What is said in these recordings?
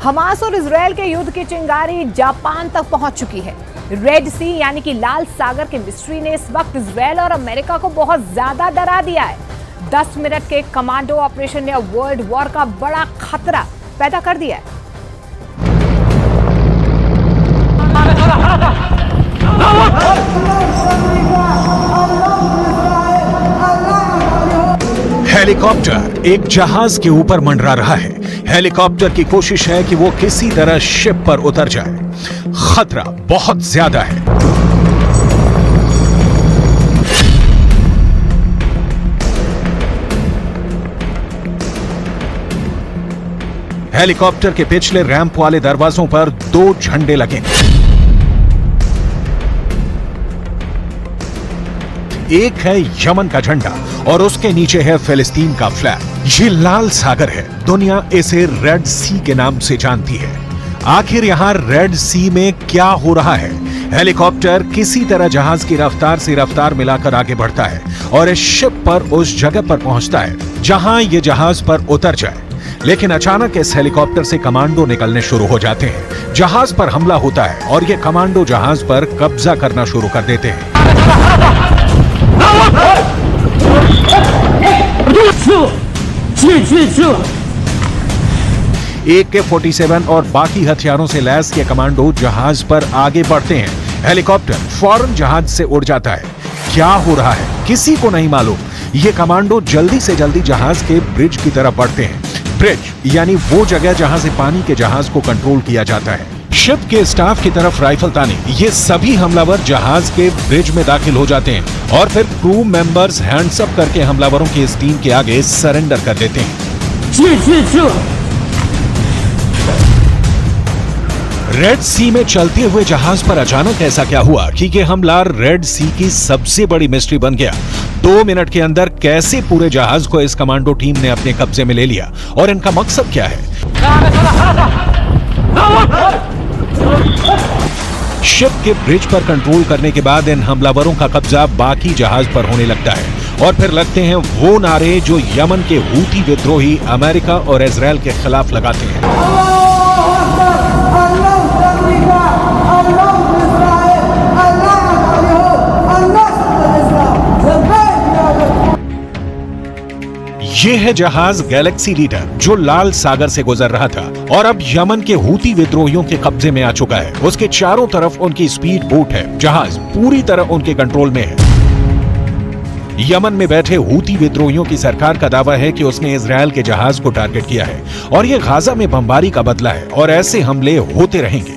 Hamas और Israel के युद्ध की चिंगारी जापान तक पहुंच चुकी है। रेड सी यानी कि लाल सागर के मिस्ट्री ने इस वक्त इजरायल और अमेरिका को बहुत ज्यादा डरा दिया है। 10 मिनट के कमांडो ऑपरेशन ने वर्ल्ड वॉर का बड़ा खतरा पैदा कर दिया है। हेलीकॉप्टर एक जहाज के ऊपर मंडरा रहा है। हेलीकॉप्टर की कोशिश है कि वो किसी तरह शिप पर उतर जाए। खतरा बहुत ज्यादा है। हेलीकॉप्टर के पिछले रैंप वाले दरवाजों पर 2 झंडे लगे। एक है यमन का झंडा और उसके नीचे है फिलिस्तीन का फ्लैग। ये लाल सागर है। दुनिया इसे रेड सी के नाम से जानती है। आखिर यहां रेड सी में क्या हो रहा है? हेलीकॉप्टर किसी तरह जहाज की रफ्तार से रफ्तार मिलाकर आगे बढ़ता है और इस शिप पर उस जगह पर पहुंचता है जहां ये जहाज पर उतर जाए। लेकिन अचानक इस हेलीकॉप्टर से कमांडो निकलने शुरू हो जाते हैं। जहाज पर हमला होता है और ये कमांडो जहाज पर कब्जा करना शुरू कर देते हैं। AK-47 और बाकी हथियारों से लैस ये कमांडो जहाज पर आगे बढ़ते हैं। हेलीकॉप्टर फौरन जहाज से उड़ जाता है। क्या हो रहा है किसी को नहीं मालूम। ये कमांडो जल्दी से जल्दी जहाज के ब्रिज की तरफ बढ़ते हैं। ब्रिज यानी वो जगह जहां से पानी के जहाज को कंट्रोल किया जाता है। शिप के स्टाफ की तरफ राइफल ताने ये सभी हमलावर जहाज के ब्रिज में दाखिल हो जाते हैं और फिर क्रू मेंबर्स हैंड्स अप करके हमलावरों की इस टीम के आगे सरेंडर कर देते हैं। रेड सी में चलते हुए जहाज पर अचानक ऐसा क्या हुआ कि ये हमला रेड सी की सबसे बड़ी मिस्ट्री बन गया। 2 मिनट के अंदर कैसे पूरे जहाज को इस कमांडो टीम ने अपने कब्जे में ले लिया और इनका मकसद क्या है? शिप के ब्रिज पर कंट्रोल करने के बाद इन हमलावरों का कब्जा बाकी जहाज पर होने लगता है और फिर लगते हैं वो नारे जो यमन के हूती विद्रोही अमेरिका और इजरायल के खिलाफ लगाते हैं। ये है जहाज गैलेक्सी लीडर जो लाल सागर से गुजर रहा था और अब यमन के हूती विद्रोहियों के कब्जे में आ चुका है। उसके चारों तरफ उनकी स्पीड बोट है। जहाज पूरी तरह उनके कंट्रोल में है। यमन में बैठे हूती विद्रोहियों की सरकार का दावा है कि उसने इजरायल के जहाज को टारगेट किया है और ये गाजा में बमबारी का बदला है और ऐसे हमले होते रहेंगे।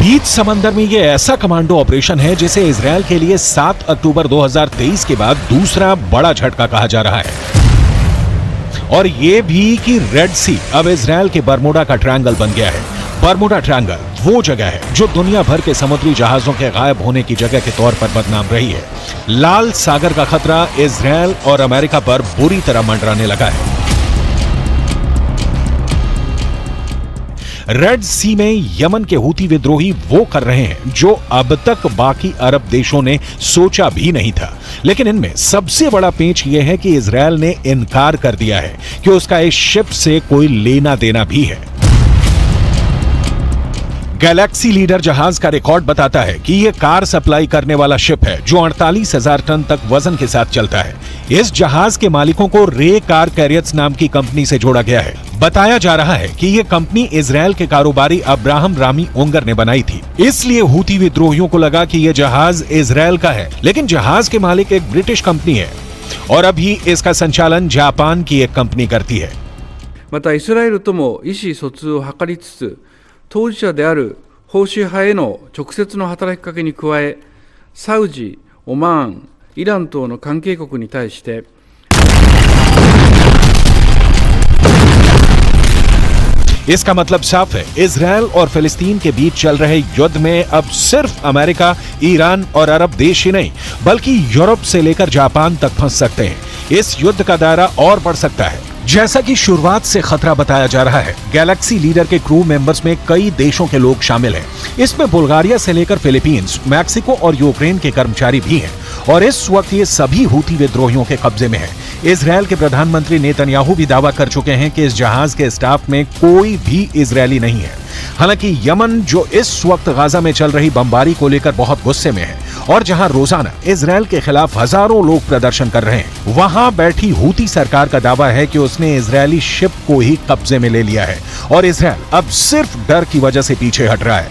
बीच समंदर में ये ऐसा कमांडो ऑपरेशन है जिसे इजरायल के लिए 7 अक्टूबर 2023 के बाद दूसरा बड़ा झटका कहा जा रहा है। और ये भी कि रेड सी अब इजरायल के बरमूडा का ट्रायंगल बन गया है। बरमूडा ट्रायंगल वो जगह है जो दुनिया भर के समुद्री जहाजों के गायब होने की जगह के तौर पर बदनाम रही है। लाल सागर का खतरा इजरायल और अमेरिका पर बुरी तरह मंडराने लगा है। रेड सी में यमन के हूती विद्रोही वो कर रहे हैं जो अब तक बाकी अरब देशों ने सोचा भी नहीं था। लेकिन इनमें सबसे बड़ा पेंच यह है कि इजरायल ने इनकार कर दिया है कि उसका इस शिप से कोई लेना देना भी है। गैलेक्सी लीडर जहाज का रिकॉर्ड बताता है कि यह कार सप्लाई करने वाला शिप है जो 48,000 टन तक वजन के साथ चलता है। इस जहाज के मालिकों को रे कार कैरियर्स नाम की कंपनी से जोड़ा गया है। बताया जा रहा है कि यह कंपनी इजरायल के कारोबारी अब्राहम रामी ओंगर ने बनाई थी। इसलिए हूती विद्रोहियों को लगा कि यह जहाज इजरायल का है, लेकिन जहाज के मालिक एक ब्रिटिश कंपनी है और अभी इसका संचालन जापान की एक कंपनी करती है। またイスラエルとも意思疎通を図りつつ、当事者である保守派への直接の働きかけに加え、サウジ、オマーン、イラン等の関係国に対して इसका मतलब साफ है, इजराइल और फिलिस्तीन के बीच चल रहे युद्ध में अब सिर्फ अमेरिका, ईरान और अरब देश ही नहीं बल्कि यूरोप से लेकर जापान तक फंस सकते हैं। इस युद्ध का दायरा और बढ़ सकता है। जैसा कि शुरुआत से खतरा बताया जा रहा है, गैलेक्सी लीडर के क्रू मेंबर्स में कई देशों के लोग शामिल हैं। इसमें बुल्गारिया से लेकर फिलीपींस, मैक्सिको और यूक्रेन के कर्मचारी भी हैं और इस वक्त ये सभी हूती विद्रोहियों के कब्जे में हैं। इजराइल के प्रधानमंत्री नेतन्याहू भी दावा कर चुके हैं कि इस जहाज के स्टाफ में कोई भी इजरायली नहीं है। हालांकि यमन, जो इस वक्त गाजा में चल रही बमबारी को लेकर बहुत गुस्से में है और जहां रोजाना इजराइल के खिलाफ हजारों लोग प्रदर्शन कर रहे हैं, वहां बैठी हूती सरकार का दावा है कि उसने इजरायली शिप को ही कब्जे में ले लिया है और इजराइल अब सिर्फ डर की वजह से पीछे हट रहा है।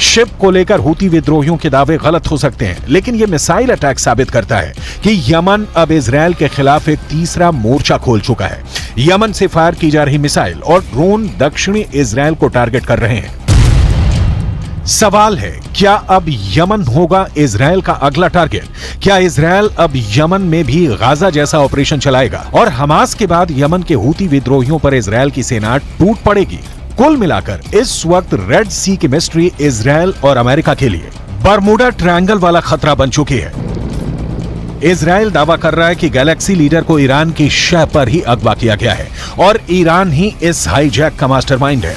शिप को लेकर हूती विद्रोहियों के दावे गलत हो सकते हैं, लेकिन यह मिसाइल अटैक साबित करता है कि यमन अब इजराइल के खिलाफ एक तीसरा मोर्चा खोल चुका है। यमन से फायर की जा रही मिसाइल और ड्रोन दक्षिणी इजराइल को टारगेट कर रहे हैं। सवाल है, क्या अब यमन होगा इजराइल का अगला टारगेट? क्या इजराइल अब यमन में भी गाजा जैसा ऑपरेशन चलाएगा और हमास के बाद यमन के हूती विद्रोहियों पर इजराइल की सेना टूट पड़ेगी? कुल मिलाकर इस वक्त रेड सी की मिस्ट्री इजराइल और अमेरिका के लिए बरमूडा ट्रायंगल वाला खतरा बन चुकी है। इजराइल दावा कर रहा है कि गैलेक्सी लीडर को ईरान की शह पर ही अगवा किया गया है और ईरान ही इस हाईजैक का मास्टरमाइंड है।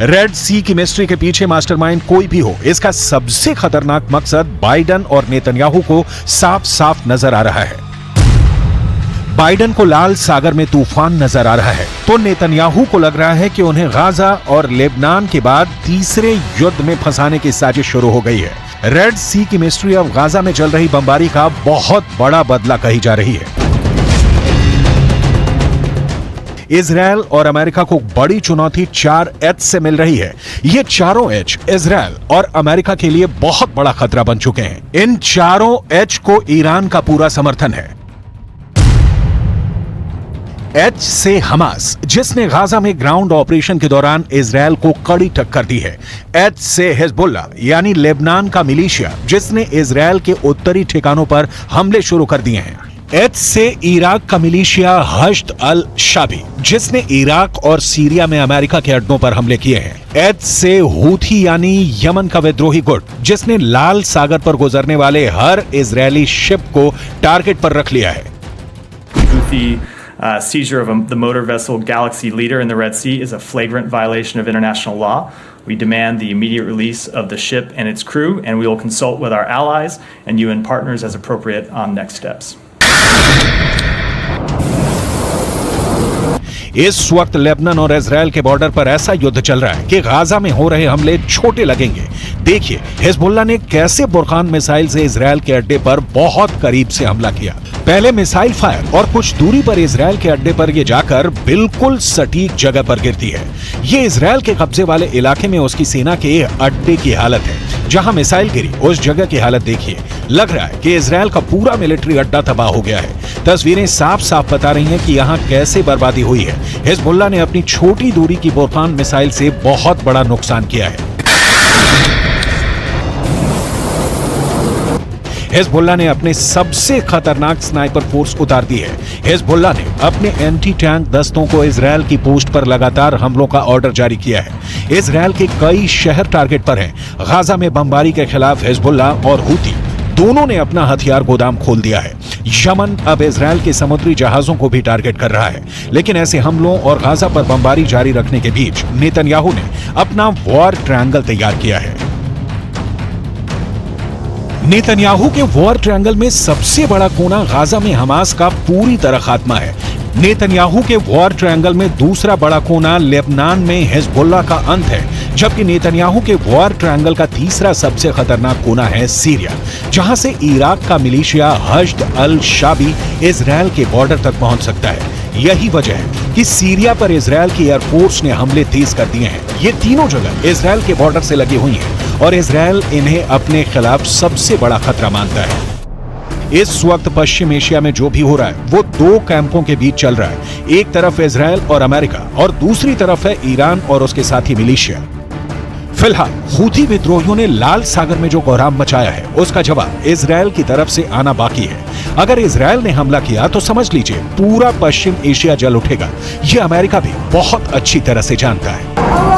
रेड सी की मिस्ट्री के पीछे मास्टरमाइंड कोई भी हो, इसका सबसे खतरनाक मकसद बाइडन और नेतन्याहू को साफ साफ नजर आ रहा है। बाइडन को लाल सागर में तूफान नजर आ रहा है तो नेतन्याहू को लग रहा है कि उन्हें गाजा और लेबनान के बाद तीसरे युद्ध में फंसाने की साजिश शुरू हो गई है। रेड सी की मिस्ट्री अब गाजा में चल रही बमबारी का बहुत बड़ा बदला कही जा रही है। इजराइल और अमेरिका को बड़ी चुनौती 4 एच से मिल रही है। ये चारों एच इजराइल और अमेरिका के लिए बहुत बड़ा खतरा बन चुके हैं। इन चारों एच को ईरान का पूरा समर्थन है। एच से हमास, जिसने गाजा में ग्राउंड ऑपरेशन के दौरान इजराइल को कड़ी टक्कर दी है। एच से हिजबुल्लाह यानी लेबनान का मिलिशिया, जिसने इजराइल के उत्तरी ठिकानों पर हमले शुरू कर दिए हैं। एच से इराक का मिलिशिया हश्द अल शाबी, जिसने इराक और सीरिया में अमेरिका के अड्डों पर हमले किए हैं। एच से हूथी यानी यमन का विद्रोही गुट, जिसने लाल सागर पर गुजरने वाले हर इजरायली शिप को टारगेट पर रख लिया है। Seizure of the motor vessel Galaxy Leader in the Red Sea is a flagrant violation of international law. We demand the immediate release of the ship and its crew, and we will consult with our allies and UN partners as appropriate on next steps. इस वक्त Lebanon और Israel के border पर ऐसा युद्ध चल रहा है कि गाजा में हो रहे हमले छोटे लगेंगे। देखिए हिजबुल्लाह ने कैसे बुरखान मिसाइल से इजराइल के अड्डे पर बहुत करीब से हमला किया। पहले मिसाइल फायर और कुछ दूरी पर इजराइल के अड्डे पर ये जाकर बिल्कुल सटीक जगह पर गिरती है। ये इजराइल के कब्जे वाले इलाके में उसकी सेना के अड्डे की हालत है। जहां मिसाइल गिरी उस जगह की हालत देखिए, लग रहा है कि इजराइल का पूरा मिलिट्री अड्डा तबाह हो गया है। तस्वीरें साफ साफ बता रही हैं कि यहां कैसे बर्बादी हुई है। हिजबुल्लाह ने अपनी छोटी दूरी की बुरखान मिसाइल से बहुत बड़ा नुकसान किया है। हिजबुल्लाह ने अपने सबसे खतरनाक स्नाइपर फोर्स उतार दी है। हिजबुल्लाह ने अपने एंटी टैंक दस्तों को इजराइल की पोस्ट पर लगातार हमलों का ऑर्डर जारी किया है। इजराइल के कई शहर टारगेट पर हैं। गाजा में बमबारी के खिलाफ हिजबुल्लाह और हूती दोनों ने अपना हथियार गोदाम खोल दिया है। यमन अब इजराइल के समुद्री जहाजों को भी टारगेट कर रहा है। लेकिन ऐसे हमलों और गाजा पर बमबारी जारी रखने के बीच नेतन्याहू ने अपना वॉर ट्रायंगल तैयार किया है। नेतन्याहू के वॉर ट्रायंगल में सबसे बड़ा कोना गाजा में हमास का पूरी तरह खात्मा है। नेतन्याहू के वॉर ट्रायंगल में दूसरा बड़ा कोना लेबनान में हिजबुल्लाह का अंत है, जबकि नेतन्याहू के वॉर ट्रायंगल का तीसरा सबसे खतरनाक कोना है सीरिया, जहां से इराक का मिलिशिया हश्द अल शाबी इजरायल के बॉर्डर तक पहुंच सकता है। यही वजह है कि सीरिया पर इजरायल की एयरफोर्स ने हमले तेज कर दिए हैं। ये तीनों जगह इजरायल के बॉर्डर से लगी हुई हैं और इजरायल इन्हें अपने खिलाफ सबसे बड़ा खतरा मानता है। इस वक्त पश्चिम एशिया में जो भी हो रहा है वो दो कैंपों के बीच चल रहा है। एक तरफ इजरायल और अमेरिका और दूसरी तरफ है ईरान और उसके साथी मिलिशिया। फिलहाल हूथी विद्रोहियों ने लाल सागर में जो कोहराम मचाया है उसका जवाब इजरायल की तरफ से आना बाकी है। अगर इजरायल ने हमला किया तो समझ लीजिए पूरा पश्चिम एशिया जल उठेगा। ये अमेरिका भी बहुत अच्छी तरह से जानता है।